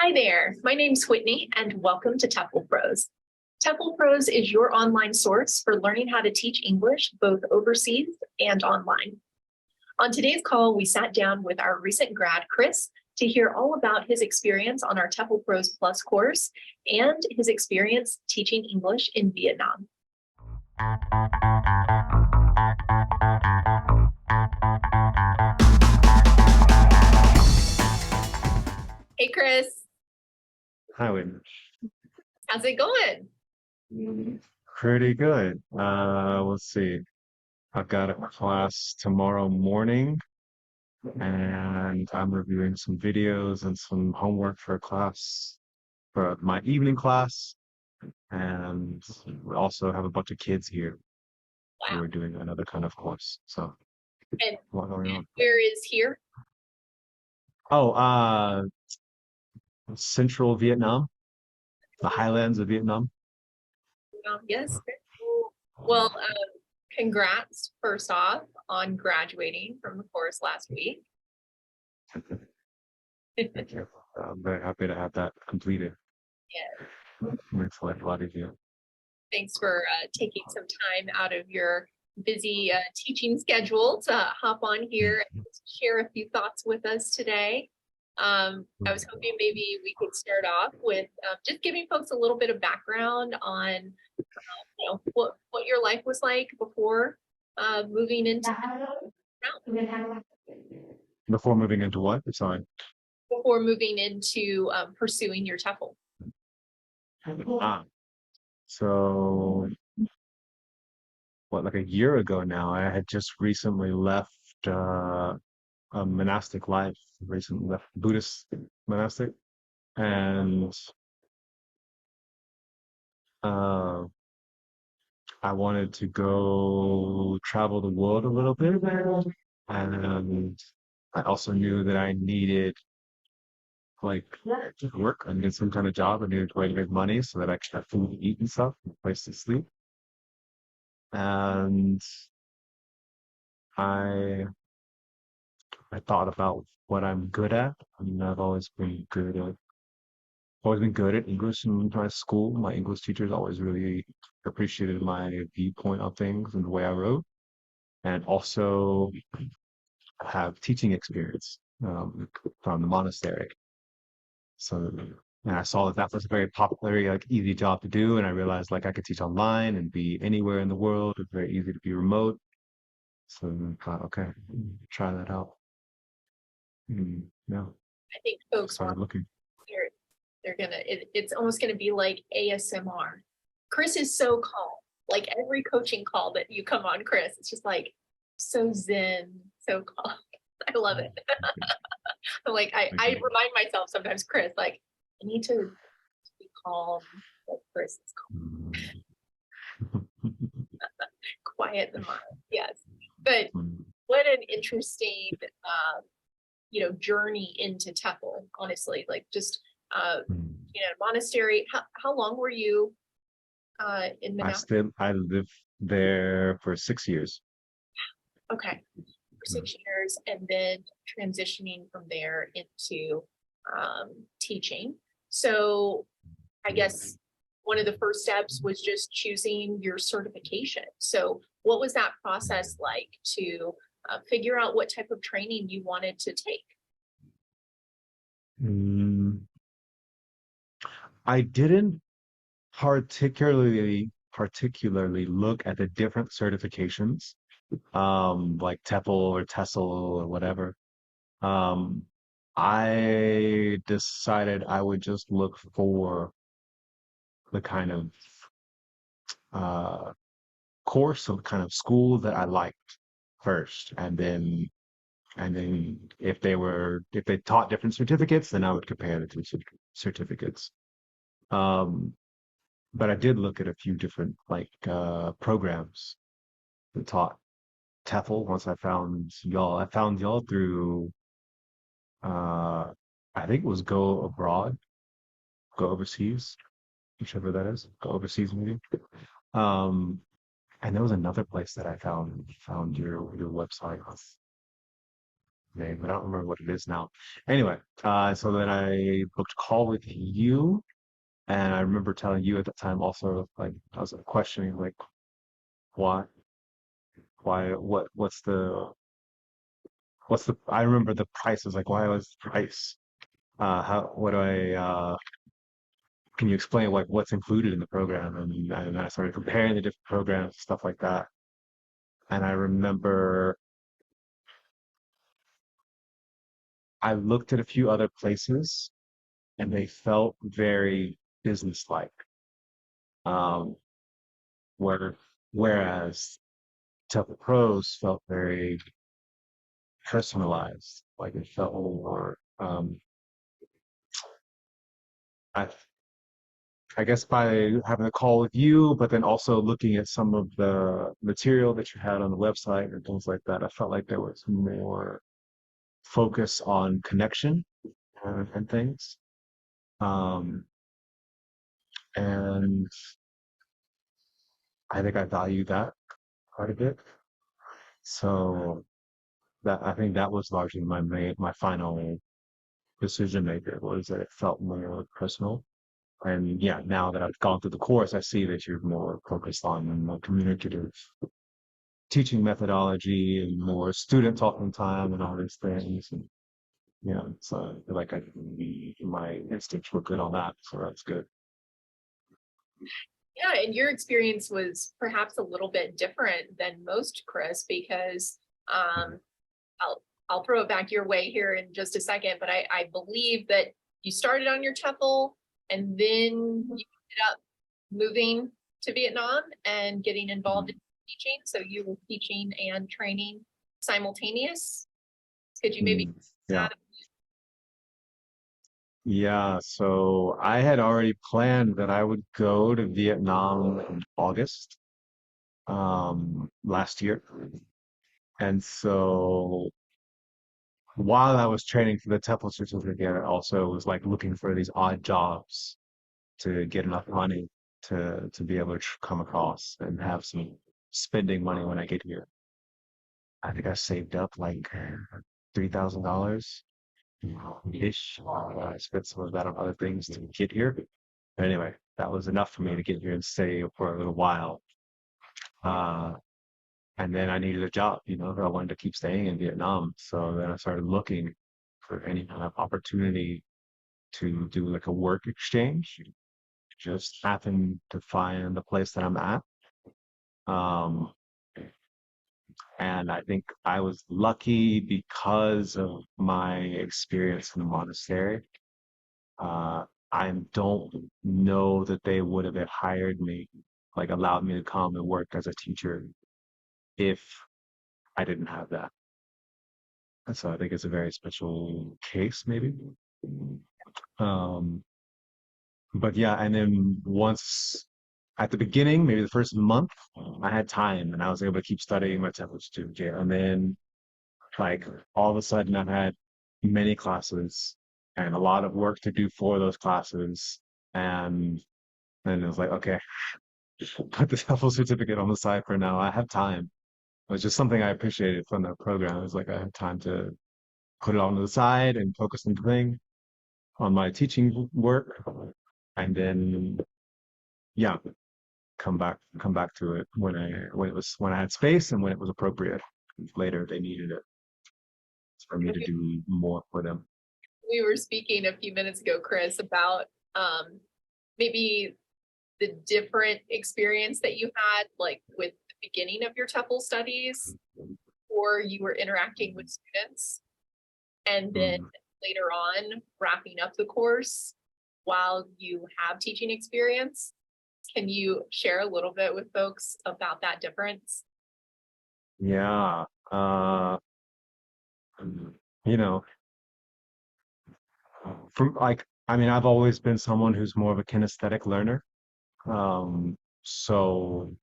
Hi there, my name's Whitney and welcome to TEFL Pros. TEFL Pros is your online source for learning how to teach English both overseas and online. On today's call, we sat down with our recent grad, Chris, to hear all about his experience on our TEFL Pros Plus course and his experience teaching English in Vietnam. Hey, Chris. Hi, Whitney. How's it going? Pretty good. Let's see. I've got a class tomorrow morning, and I'm reviewing some videos and some homework for a class for my evening class. And we also have a bunch of kids here who Wow. are doing another kind of course. So, And a lot going on. where is here? Oh, Central Vietnam, the highlands of Vietnam. Yes. Very cool. Well, congrats first off on graduating from the course last week. Thank you. I'm very happy to have that completed. Yeah. Makes life a lot easier. Thanks for taking some time out of your busy teaching schedule to hop on here and share a few thoughts with us today. I was hoping maybe we could start off with just giving folks a little bit of background on what your life was like before moving into Before moving into what? Sorry. before moving into pursuing your TEFL. So like a year ago now, I had just recently left a monastic life, recently left Buddhist monastic, and I wanted to go travel the world a little bit, and I also knew that I needed work. I needed some kind of job. I needed a way to make money so that I could have food to eat and stuff, a place to sleep. And I thought about what I'm good at. I mean, I've always been good at English in my school. My English teachers always really appreciated my viewpoint on things and the way I wrote, and also have teaching experience from the monastery. So, and I saw that was a very popular, easy job to do, and I realized I could teach online and be anywhere in the world. It's very easy to be remote. So I thought, okay, try that out. Yeah. I think folks Started looking. They're gonna it's almost gonna be like ASMR. Chris is so calm. Like every coaching call that you come on, Chris, it's just like so zen, so calm. I love it. I'm like I remind myself sometimes, Chris, I need to be calm. Like Chris is calm. Quiet the mind. Yes. But what an interesting journey into TEFL, honestly. Monastery. How long were you in Manhattan? I lived there for 6 years. Okay, for 6 years, and then transitioning from there into teaching. So I guess one of the first steps was just choosing your certification. So what was that process like to figure out what type of training you wanted to take? I didn't particularly look at the different certifications, like TEFL or TESL or whatever. I decided I would just look for the kind of course or kind of school that I liked first, and then if they taught different certificates, then I would compare the two certificates. But I did look at a few different programs that taught TEFL. Once I found y'all through I think it was Go Overseas, whichever that is, Go Overseas maybe. And there was another place that I found your website. name, but I don't remember what it is now. Anyway, so then I booked a call with you, and I remember telling you at the time also, like, I was questioning, like, why, I remember the price was like, why was the price? What do can you explain, like, what's included in the program? And I started comparing the different programs, stuff like that. And I remember I looked at a few other places and they felt very business-like. Um, where, whereas TEFL Pros felt very personalized, like it felt more, I, I guess by having a call with you, but then also looking at some of the material that you had on the website and things like that, I felt like there was more focus on connection and things. Um, and I think I value that quite a bit. So that I think that was largely my final decision maker, was that it felt more personal. And yeah, now that I've gone through the course, I see that you're more focused on more communicative teaching methodology and more student talking time and all these things. And yeah, so I feel like my instincts were good on that, so that's good. Yeah, and your experience was perhaps a little bit different than most, Chris, because Mhm. I'll I'll throw it back your way here in just a second, but I believe that you started on your TEFL and then you ended up moving to Vietnam and getting involved in teaching. So you were teaching and training simultaneous. Could you maybe Mm, yeah. that? Yeah, so I had already planned that I would go to Vietnam in August last year. And so while I was training for the TEFL certificate, I also was like looking for these odd jobs to get enough money to be able to come across and have some spending money when I get here. I think I saved up like $3,000 ish. I spent some of that on other things to get here. But anyway, that was enough for me to get here and stay for a little while. Uh, and then I needed a job, I wanted to keep staying in Vietnam. So then I started looking for any kind of opportunity to do like a work exchange. Just happened to find the place that I'm at. Um, and I think I was lucky because of my experience in the monastery. Uh, I don't know that they would have hired me, like allowed me to come and work as a teacher if I didn't have that. And so I think it's a very special case, maybe. Um, but yeah, and then once at the beginning, maybe the first month, I had time and I was able to keep studying my TEFL certificate. And then, like, all of a sudden, I've had many classes and a lot of work to do for those classes. And then it was like, okay, put the TEFL certificate on the side for now. I have time. It was just something I appreciated from the program. It was like I have time to put it on the side and focus on the thing, on my teaching work, and then yeah, come back to it when I had space and when it was appropriate. Later, they needed it for me to do more for them. We were speaking a few minutes ago, Chris, about um, maybe the different experience that you had, like with the beginning of your TEFL studies, or you were interacting with students, and then Mm. later on wrapping up the course while you have teaching experience. Can you share a little bit with folks about that difference? Yeah, you know, from like, I mean, I've always been someone who's more of a kinesthetic learner. So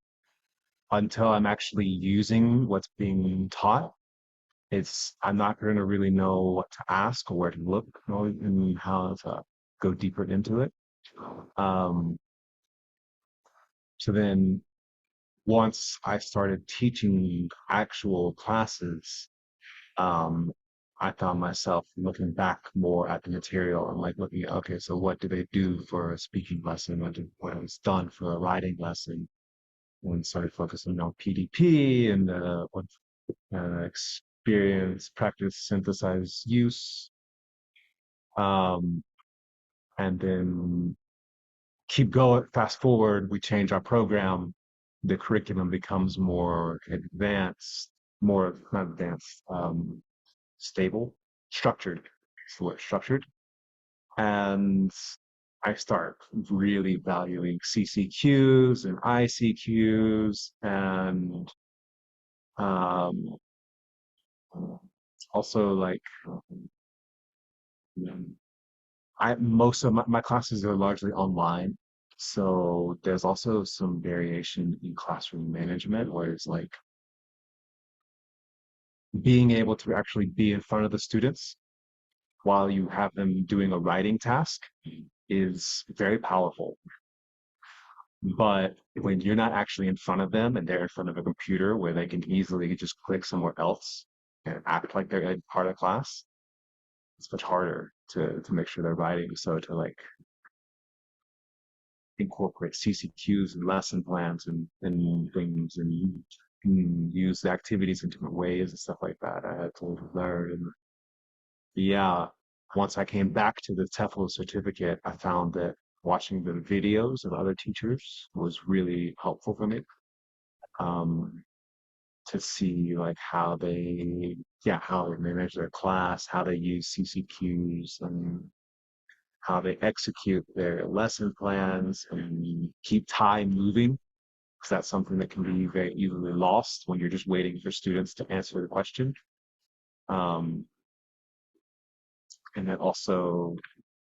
until I'm actually using what's being taught, I'm not going to really know what to ask or where to look and how to go deeper into it. Um, so then once I started teaching actual classes, um, I found myself looking back more at the material and like looking at, okay, so what do they do for a speaking lesson? What was done for a writing lesson? And started focusing on PDP and what experience, practice, synthesize, use. Um, and then keep going, fast forward, we change our program. The curriculum becomes more advanced, more not advanced, stable, structured. That's the word, structured. And I start really valuing CCQs and ICQs and um, also like most of my classes are largely online. So there's also some variation in classroom management where it's like being able to actually be in front of the students while you have them doing a writing task is very powerful. But when you're not actually in front of them and they're in front of a computer where they can easily just click somewhere else and act like they're in part of class, it's much harder to make sure they're writing. So to like incorporate CCQs and lesson plans and things and use the activities in different ways and stuff like that, I had to learn. And yeah, once I came back to the TEFL certificate, I found that watching the videos of other teachers was really helpful for me. Um, to see like how they manage their class, how they use CCQs, and how they execute their lesson plans and keep time moving. Because that's something that can be very easily lost when you're just waiting for students to answer the question. Um, and then also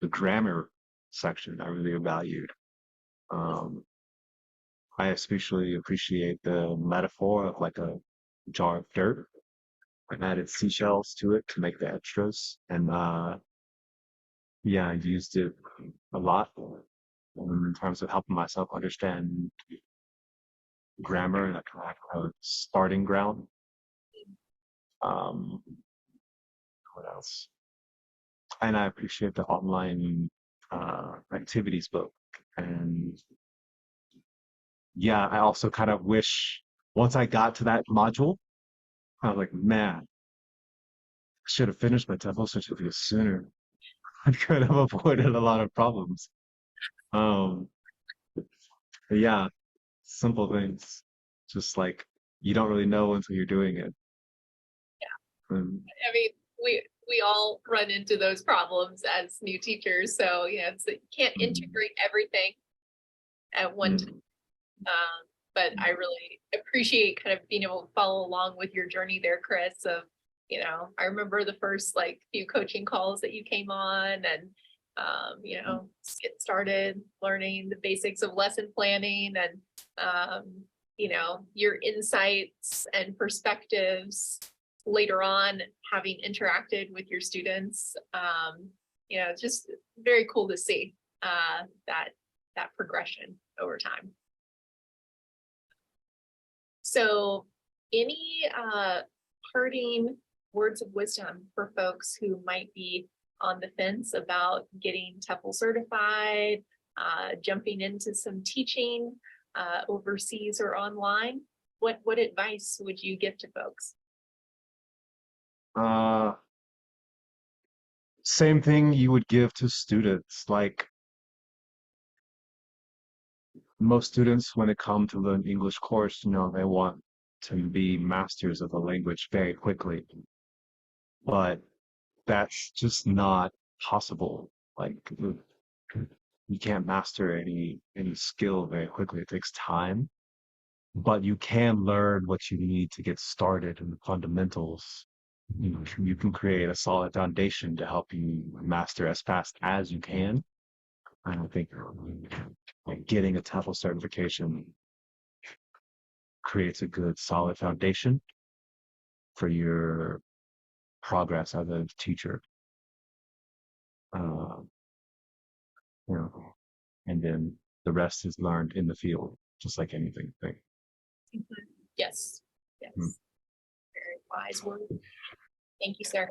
the grammar section I really valued. Um, I especially appreciate the metaphor of like a jar of dirt. I added seashells to it to make the extras. And yeah, I used it a lot in terms of helping myself understand grammar and a kind of starting ground. Um, what else? And I appreciate the online activities book. And yeah, I also kind of wish once I got to that module, I was like, man, I should have finished my TEFL certificate sooner. I could have avoided a lot of problems. Um, but yeah, simple things. Just like you don't really know until you're doing it. And, I mean, we all run into those problems as new teachers. So you can't integrate everything at one time. But I really appreciate kind of being able to follow along with your journey there, Chris. Of I remember the first like few coaching calls that you came on, and just get started learning the basics of lesson planning, and your insights and perspectives later on, having interacted with your students. It's just very cool to see that progression over time. So any parting words of wisdom for folks who might be on the fence about getting TEFL certified, jumping into some teaching overseas or online? What advice would you give to folks? Same thing you would give to students. Like most students, when it comes to the English course, they want to be masters of the language very quickly. But that's just not possible. Like you can't master any skill very quickly. It takes time, but you can learn what you need to get started in the fundamentals. You can create a solid foundation to help you master as fast as you can. I don't think like getting a TEFL certification creates a good solid foundation for your progress as a teacher. Uh, you know, and then the rest is learned in the field, just like anything. Yes, yes. Mm. Very wise word. Thank you, sir.